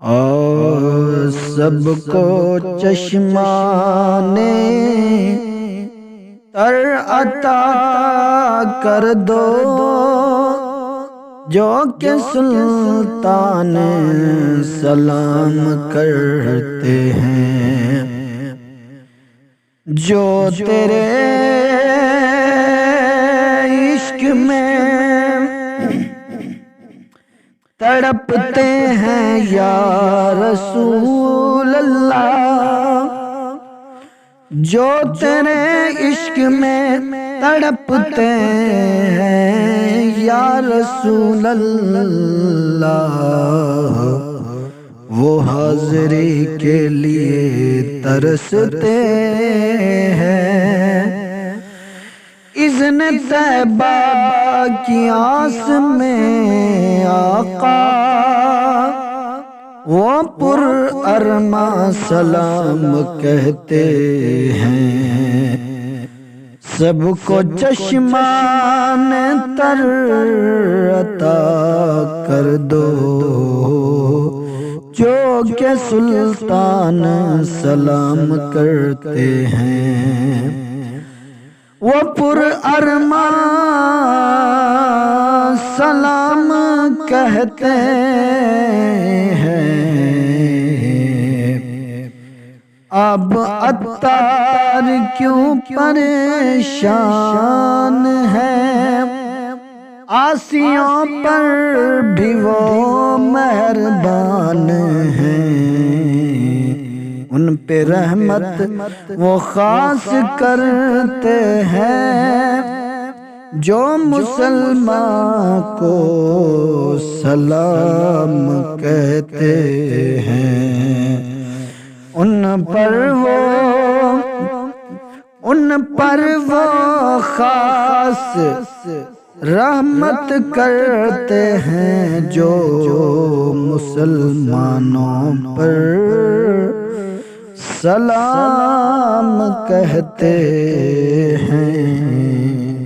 اور سب کو چشمان تر عطا کر دو، جو کہ سلطان سلام کرتے ہیں، جو تیرے عشق میں تڑپتے ہیں یا رسول اللہ، جو تیرے عشق میں تڑپتے ہیں یا رسول اللہ، وہ حاضری کے لیے ترستے ہیں، اذن طیبہ کی آس میں آقا وہ پر ارماں سلام کہتے ہیں، سب کو چشمان تر عطا کر دو، جو کہ سلطان سلام کرتے ہیں، وہ پر ارمان سلام کہتے ہیں۔ اب عطار کیوں پریشان ہے، عاصیوں پر بھی وہ مہربان ہیں، ان پہ رحمت وہ خاص کرتے ہیں، جو مسلمان کو سلام کہتے ہیں، ان پر وہ خاص رحمت کرتے ہیں، جو مسلمانوں پر سلام کہتے ہیں۔